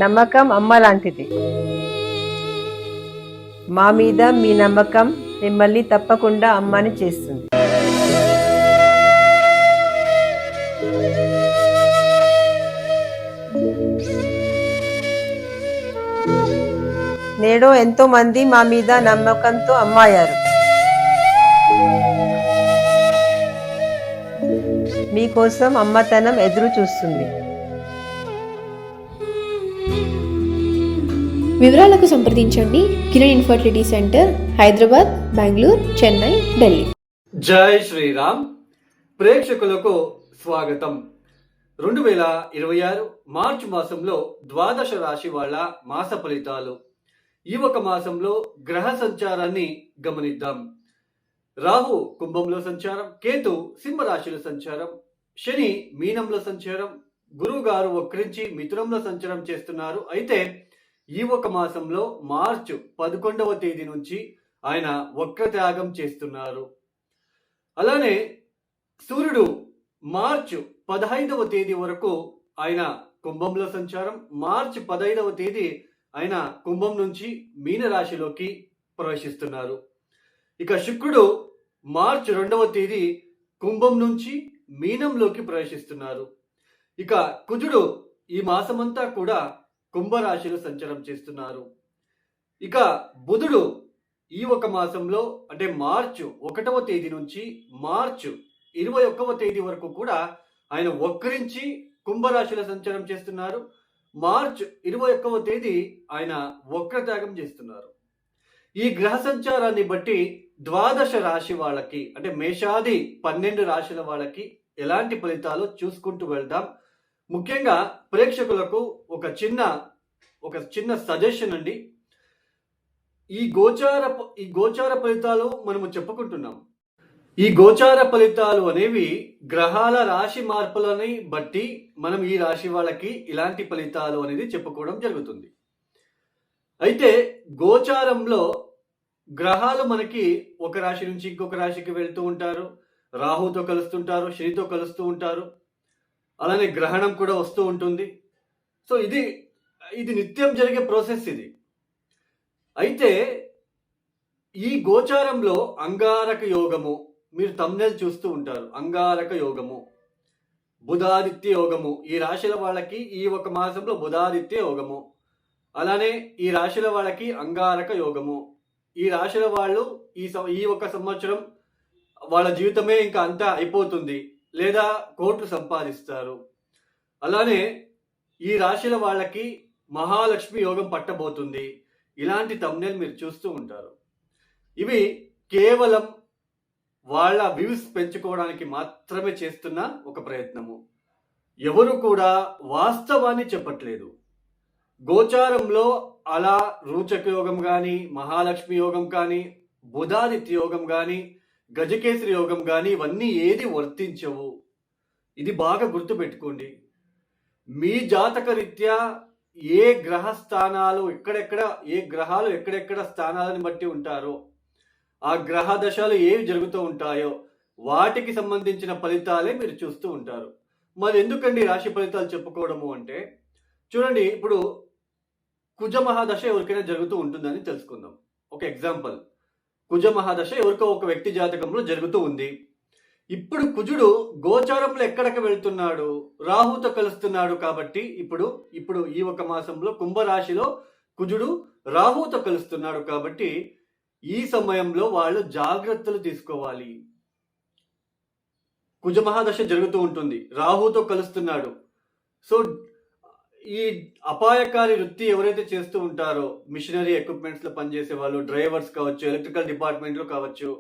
నమ్మకం అమ్మ లాంటిది. మా మీద మీ నమ్మకం మిమ్మల్ని తప్పకుండా అమ్మని చేస్తుంది. నేడు ఎంతో మంది మా మీద నమ్మకంతో అమ్మాయారు. మీకోసం అమ్మతనం ఎదురు చూస్తుంది. వివరాలకు సంప్రదించండి. Kiran infertility centre, Hyderabad, Bengaluru, Chennai, Delhi. జై శ్రీరామ్. ప్రేక్షకులకు స్వాగతం. 2026 మార్చి మాసంలో ద్వాదశ రాశి వాళ్ళ మాస ఫలితాలు. ఈ ఒక మాసంలో గ్రహ సంచారాన్ని గమనిద్దాం. రాహు కుంభంలో సంచారం, కేతు సింహరాశిలో సంచారం, శని మీనంలో సంచారం, గురువు గారు వక్రించి మిథునంలో సంచారం చేస్తున్నారు. అయితే ఈ ఒక మాసంలో మార్చి 11వ తేదీ నుంచి ఆయన వక్రత్యాగం చేస్తున్నారు. అలానే సూర్యుడు మార్చి 15వ తేదీ వరకు ఆయన కుంభంలో సంచారం, మార్చి 15వ తేదీ ఆయన కుంభం నుంచి మీనరాశిలోకి ప్రవేశిస్తున్నారు. ఇక శుక్రుడు మార్చి 2వ తేదీ కుంభం నుంచి మీనంలోకి ప్రవేశిస్తున్నారు. ఇక కుజుడు ఈ మాసమంతా కూడా కుంభరాశిలో సంచారం చేస్తున్నారు. ఇక బుధుడు ఈ ఒక మాసంలో అంటే మార్చి 1వ తేదీ నుంచి మార్చి 21వ తేదీ వరకు కూడా ఆయన వక్రించి కుంభరాశిలో సంచారం చేస్తున్నారు. మార్చి 21వ తేదీ ఆయన వక్రత్యాగం చేస్తున్నారు. ఈ గ్రహ సంచారాన్ని బట్టి ద్వాదశ రాశి వాళ్ళకి అంటే మేషాది 12 రాశుల వాళ్ళకి ఎలాంటి ఫలితాలు చూసుకుంటూ వెళ్దాం. ముఖ్యంగా ప్రేక్షకులకు ఒక చిన్న సజెషన్ అండి. ఈ గోచార ఫలితాలు మనము చెప్పుకుంటున్నాం. ఈ గోచార ఫలితాలు అనేవి గ్రహాల రాశి మార్పులని బట్టి మనం ఈ రాశి వాళ్ళకి ఇలాంటి ఫలితాలు అనేది చెప్పుకోవడం జరుగుతుంది. అయితే గోచారంలో గ్రహాలు మనకి ఒక రాశి నుంచి ఇంకొక రాశికి వెళ్తూ ఉంటారు. రాహుతో కలుస్తుంటారు, శనితో కలుస్తూ ఉంటారు. అలానే గ్రహణం కూడా వస్తూ ఉంటుంది. సో ఇది నిత్యం జరిగే ప్రాసెస్ ఇది. అయితే ఈ గోచారంలో అంగారక యోగము, మీరు తమ్నెల్ చూస్తూ ఉంటారు, అంగారక యోగము, బుధాదిత్య యోగము, ఈ రాశుల వాళ్ళకి ఈ ఒక మాసంలో బుధాదిత్య యోగము, అలానే ఈ రాశుల వాళ్ళకి అంగారక యోగము. ఈ రాశుల వాళ్ళు ఈ ఒక సంవత్సరం వాళ్ళ జీవితమే ఇంకా అంతా అయిపోతుంది, లేదా కోట్లు సంపాదిస్తారు. అలానే ఈ రాశుల వాళ్ళకి మహాలక్ష్మి యోగం పట్టబోతుంది. ఇలాంటి తమ్నెల్ మీరు చూస్తూ ఉంటారు. ఇవి కేవలం వాళ్ళ వ్యూస్ పెంచుకోవడానికి మాత్రమే చేస్తున్న ఒక ప్రయత్నము. ఎవరు కూడా వాస్తవాన్ని చెప్పట్లేదు. గోచారంలో అలా రూచక యోగం కానీ, మహాలక్ష్మి యోగం కానీ, బుధాదిత్య యోగం కానీ, గజకేసరి యోగం కానీ ఇవన్నీ ఏది వర్తించవు. ఇది బాగా గుర్తుపెట్టుకోండి. మీ జాతక రీత్యా ఏ గ్రహాలు ఎక్కడెక్కడ స్థానాలను బట్టి ఉంటారో, ఆ గ్రహ దశలు ఏవి జరుగుతూ ఉంటాయో వాటికి సంబంధించిన ఫలితాలే మీరు చూస్తూ ఉంటారు. మరి ఎందుకండి రాశి ఫలితాలు చెప్పుకోవడము అంటే, చూడండి, ఇప్పుడు కుజ మహాదశ ఎవరికైనా జరుగుతూ ఉంటుందని తెలుసుకుందాం. ఒక ఎగ్జాంపుల్, కుజ మహాదశ ఎవరికో ఒక వ్యక్తి జాతకంలో జరుగుతూ ఉంది. ఇప్పుడు కుజుడు గోచారంలో ఎక్కడికి వెళ్తున్నాడు? రాహుతో కలుస్తున్నాడు. కాబట్టి ఇప్పుడు ఈ ఒక మాసంలో కుంభరాశిలో కుజుడు రాహుతో కలుస్తున్నాడు. కాబట్టి ఈ సమయంలో వాళ్ళు జాగ్రత్తలు తీసుకోవాలి. కుజ మహాదశ జరుగుతూ ఉంటుంది, రాహుతో కలుస్తున్నాడు. సో ఈ అపాయకారి వృత్తి ఎవరైతే చేస్తూ ఉంటారో, మిషనరీ ఎక్విప్మెంట్స్ లో పనిచేసే వాళ్ళు, డ్రైవర్స్ కావచ్చు, ఎలక్ట్రికల్ డిపార్ట్మెంట్ లో కావచ్చు,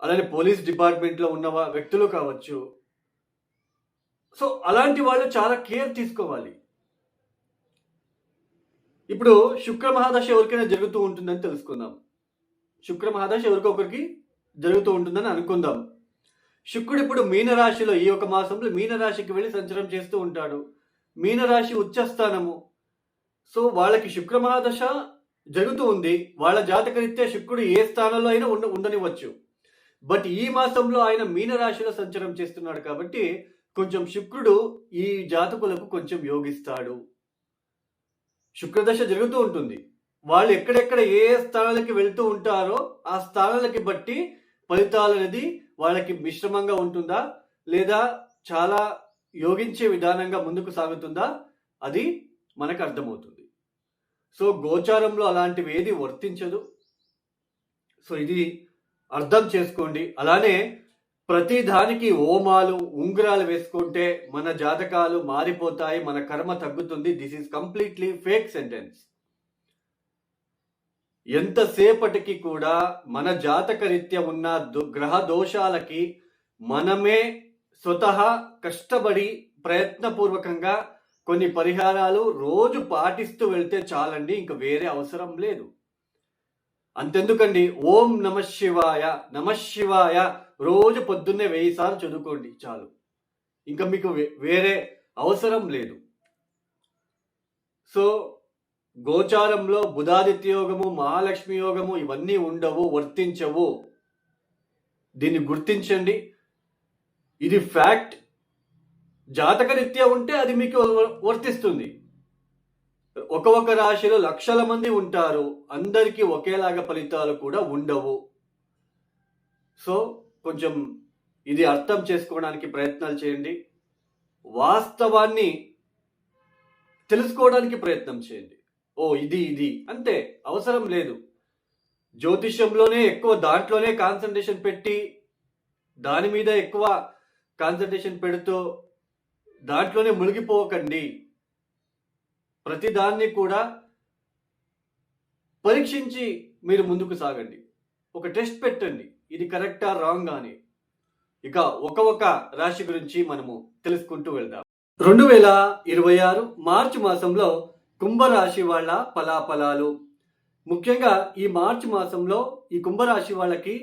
అలానే పోలీస్ డిపార్ట్మెంట్ లో ఉన్న వ్యక్తులు కావచ్చు. సో అలాంటి వాళ్ళు చాలా కేర్ తీసుకోవాలి. ఇప్పుడు శుక్ర మహాదశ ఎవరికైనా జరుగుతూ ఉంటుందని తెలుసుకుందాం. శుక్ర మహాదశ ఎవరికొకరికి జరుగుతూ ఉంటుందని అనుకుందాం. శుక్రుడు ఇప్పుడు మీనరాశిలో ఈ ఒక మాసంలో మీనరాశికి వెళ్ళి సంచారం చేస్తూ ఉంటాడు. మీనరాశి ఉచ్చస్థానము. సో వాళ్ళకి శుక్ర మహాదశ జరుగుతూ ఉంది. వాళ్ళ జాతకరీత్యా శుక్రుడు ఏ స్థానంలో అయినా ఉండనివ్వచ్చు. బట్ ఈ మాసంలో ఆయన మీనరాశిలో సంచారం చేస్తున్నాడు. కాబట్టి కొంచెం శుక్రుడు ఈ జాతకులకు కొంచెం యోగిస్తాడు. శుక్రదశ జరుగుతూ ఉంటుంది. వాళ్ళు ఎక్కడెక్కడ ఏ స్థానాలకి వెళ్తూ ఉంటారో ఆ స్థానాలకి బట్టి ఫలితాలు అనేది వాళ్ళకి మిశ్రమంగా ఉంటుందా లేదా చాలా యోగించే విధానంగా ముందుకు సాగుతుందా అది మనకు అర్థమవుతుంది. సో గోచారంలో అలాంటివి ఏది వర్తించదు. సో ఇది అర్థం చేసుకోండి. అలానే ప్రతి దానికి హోమాలు ఉంగరాలు వేసుకుంటే మన జాతకాలు మారిపోతాయి, మన కర్మ తగ్గుతుంది. This is completely fake sentence. ఎంతసేపటికి కూడా మన జాతక రీత్యా ఉన్న గ్రహ దోషాలకి మనమే స్వతహా కష్టపడి ప్రయత్నపూర్వకంగా కొన్ని పరిహారాలు రోజు పాటిస్తూ వెళ్తే చాలండి, ఇంకా వేరే అవసరం లేదు. అంతెందుకండి, ఓం నమ శివాయ నమ శివాయ రోజు పొద్దున్నే 1000 సార్లు చదువుకోండి చాలు, ఇంకా మీకు వేరే అవసరం లేదు. సో గోచారంలో బుధాదిత్య యోగము, మహాలక్ష్మి యోగము ఇవన్నీ ఉండవు, వర్తించవు. దీన్ని గుర్తించండి. ఇది ఫ్యాక్ట్. జాతక రీత్యా ఉంటే అది మీకు వర్తిస్తుంది. ఒక రాశిలో లక్షల మంది ఉంటారు, అందరికీ ఒకేలాగా ఫలితాలు కూడా ఉండవు. సో కొంచెం ఇది అర్థం చేసుకోవడానికి ప్రయత్నాలు చేయండి. వాస్తవాన్ని తెలుసుకోవడానికి ప్రయత్నం చేయండి. ఓ ఇది అంతే, అవసరం లేదు. జ్యోతిష్యంలోనే ఎక్కువ దాంట్లోనే కాన్సన్ట్రేషన్ పెట్టి దాని మీద ఎక్కువ కాన్సన్ట్రేషన్ పెడుతూ దాంట్లోనే మునిగిపోకండి. ప్రతిదాన్ని కూడా పరీక్షించి మీరు ముందుకు సాగండి. ఒక టెస్ట్ పెట్టండి, ఇది కరెక్టా రాంగ్ అని. ఇక ఒక రాశి గురించి మనము తెలుసుకుంటూ వెళ్దాం. 2026 మార్చి మాసంలో కుంభరాశి వాళ్ళ ఫలాఫలాలు. ముఖ్యంగా ఈ మార్చి మాసంలో ఈ కుంభరాశి వాళ్ళకి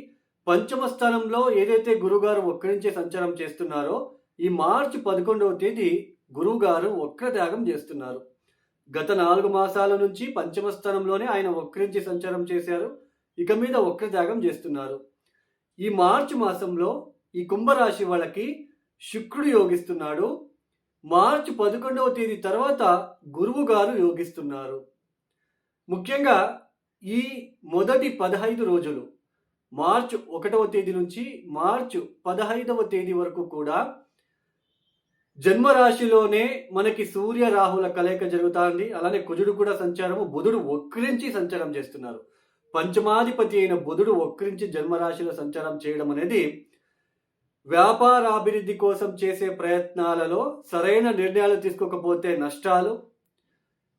పంచమ స్థానంలో ఏదైతే గురుగారు వక్రించే సంచారం చేస్తున్నారో ఈ మార్చి 11వ తేదీ గురుగారు వక్రత్యాగం చేస్తున్నారు. గత 4 మాసాల నుంచి పంచమ స్థానంలోనే ఆయన వక్రించి సంచారం చేశారు, ఇక మీద వక్రత్యాగం చేస్తున్నారు. ఈ మార్చి మాసంలో ఈ కుంభరాశి వాళ్ళకి శుక్రుడు యోగిస్తున్నాడు. మార్చి 11వ తేదీ తర్వాత గురువు గారు యోగిస్తున్నారు. ముఖ్యంగా ఈ మొదటి 15 రోజులు మార్చి 1వ తేదీ నుంచి మార్చి 15వ తేదీ వరకు కూడా జన్మరాశిలోనే మనకి సూర్య రాహుల కలయిక జరుగుతుంది. అలానే కుజుడు కూడా సంచారము, బుధుడు వక్రించి సంచారం చేస్తున్నారు. పంచమాధిపతి అయిన బుధుడు వక్రించి జన్మరాశిలో సంచారం చేయడం అనేది వ్యాపారాభివృద్ధి కోసం చేసే ప్రయత్నాలలో సరైన నిర్ణయాలు తీసుకోకపోతే నష్టాలు,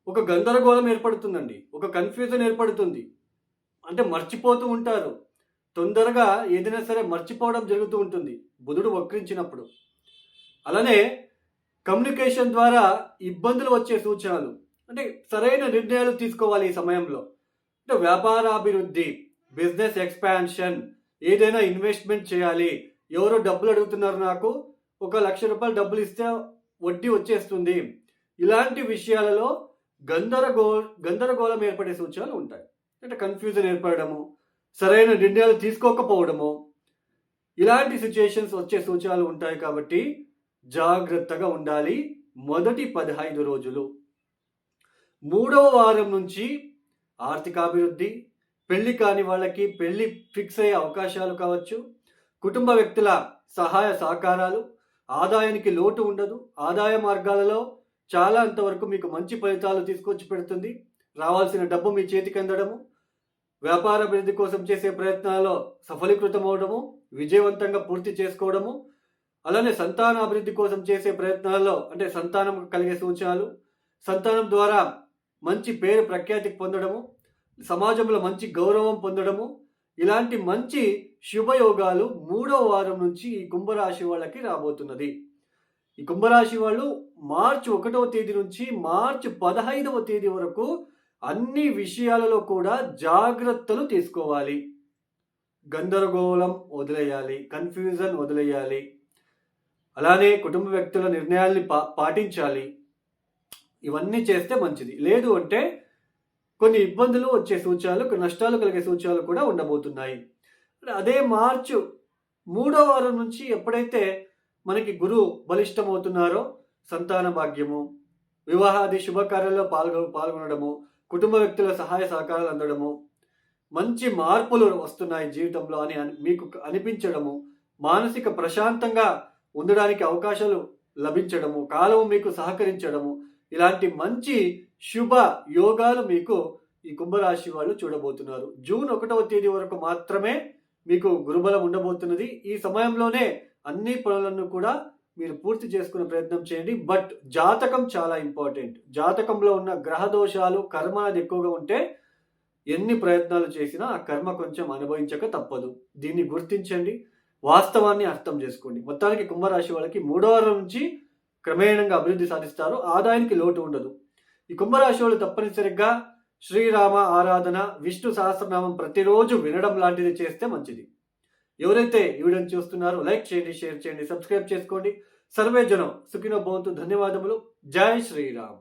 ఒక గందరగోళం ఏర్పడుతుందండి, ఒక కన్ఫ్యూజన్ ఏర్పడుతుంది. అంటే మర్చిపోతూ ఉంటారు, తొందరగా ఏదైనా సరే మర్చిపోవడం జరుగుతూ ఉంటుంది బుధుడు వక్రించినప్పుడు. అలానే కమ్యూనికేషన్ ద్వారా ఇబ్బందులు వచ్చే సూచనలు, అంటే సరైన నిర్ణయాలు తీసుకోవాలి ఈ సమయంలో. అంటే వ్యాపారాభివృద్ధి, బిజినెస్ ఎక్స్పాన్షన్, ఏదైనా ఇన్వెస్ట్మెంట్ చేయాలి, ఎవరో డబ్బులు అడుగుతున్నారు, నాకు 1,00,000 రూపాయలు డబ్బులు ఇస్తే వడ్డీ వచ్చేస్తుంది, ఇలాంటి విషయాలలో గందరగోళం ఏర్పడే సూచనలు ఉంటాయి. అంటే కన్ఫ్యూజన్ ఏర్పడము, సరైన నిర్ణయాలు తీసుకోకపోవడము, ఇలాంటి సిచ్యుయేషన్స్ వచ్చే సూచనలు ఉంటాయి. కాబట్టి జాగ్రత్తగా ఉండాలి. మొదటి 15 రోజులు. 3వ వారం నుంచి ఆర్థికాభివృద్ధి, పెళ్లి కాని వాళ్ళకి పెళ్లి ఫిక్స్ అయ్యే అవకాశాలు కావచ్చు, కుటుంబ వ్యక్తుల సహాయ సహకారాలు, ఆదాయానికి లోటు ఉండదు, ఆదాయ మార్గాలలో చాలా అంతవరకు మీకు మంచి ఫలితాలు తీసుకొచ్చి పెడుతుంది. రావాల్సిన డబ్బు మీ చేతికి అందడము, వ్యాపార అభివృద్ధి కోసం చేసే ప్రయత్నాల్లో సఫలీకృతం అవడము, విజయవంతంగా పూర్తి చేసుకోవడము, అలానే సంతాన అభివృద్ధి కోసం చేసే ప్రయత్నాల్లో అంటే సంతానం కలిగే సూచనలు, సంతానం ద్వారా మంచి పేరు ప్రఖ్యాతికి పొందడము, సమాజంలో మంచి గౌరవం పొందడము, ఇలాంటి మంచి శుభయోగాలు 3వ వారం నుంచి ఈ కుంభరాశి వాళ్ళకి రాబోతున్నది. ఈ కుంభరాశి వాళ్ళు మార్చి 1వ తేదీ నుంచి మార్చి 15వ తేదీ వరకు అన్ని విషయాలలో కూడా జాగ్రత్తలు తీసుకోవాలి. గందరగోళం వదిలేయాలి, కన్ఫ్యూజన్ వదిలేయాలి. అలానే కుటుంబ వ్యక్తుల నిర్ణయాల్ని పాటించాలి. ఇవన్నీ చేస్తే మంచిది. లేదు అంటే కొన్ని ఇబ్బందులు వచ్చే సూచనలు, కొన్ని నష్టాలు కలిగే సూచనలు కూడా ఉండబోతున్నాయి. అదే మార్చి 3వ వారం నుంచి ఎప్పుడైతే మనకి గురువు బలిష్టమవుతున్నారో సంతాన భాగ్యము, వివాహాది శుభకార్యాల్లో పాల్గొనడము, కుటుంబ వ్యక్తుల సహాయ సహకారాలు అందడము, మంచి మార్పులు వస్తున్నాయి జీవితంలో అని మీకు అనిపించడము, మానసిక ప్రశాంతంగా ఉండడానికి అవకాశాలు లభించడము, కాలం మీకు సహకరించడము, ఇలాంటి మంచి శుభ యోగాలు మీకు ఈ కుంభరాశి వాళ్ళు చూడబోతున్నారు. జూన్ 1వ తేదీ వరకు మాత్రమే మీకు గురుబలం ఉండబోతున్నది. ఈ సమయంలోనే అన్ని పనులను కూడా మీరు పూర్తి చేసుకునే ప్రయత్నం చేయండి. బట్ జాతకం చాలా ఇంపార్టెంట్. జాతకంలో ఉన్న గ్రహ దోషాలు, కర్మ అది ఎక్కువగా ఉంటే ఎన్ని ప్రయత్నాలు చేసినా ఆ కర్మ కొంచెం అనుభవించక తప్పదు. దీన్ని గుర్తించండి, వాస్తవాన్ని అర్థం చేసుకోండి. మొత్తానికి కుంభరాశి వాళ్ళకి 3వ వారం నుంచి క్రమేణంగా అభివృద్ధి సాధిస్తారు. ఆదాయానికి లోటు ఉండదు. ఈ కుంభరాశి వాళ్ళు తప్పనిసరిగా శ్రీరామ ఆరాధన, విష్ణు సహస్రనామం ప్రతిరోజు వినడం లాంటిది చేస్తే మంచిది. ఎవరైతే ఈ వీడియోని చూస్తున్నారో లైక్ చేయండి, షేర్ చేయండి, సబ్స్క్రైబ్ చేసుకోండి. సర్వే జనం సుఖినో భవంతు. ధన్యవాదములు. జై శ్రీరామ్.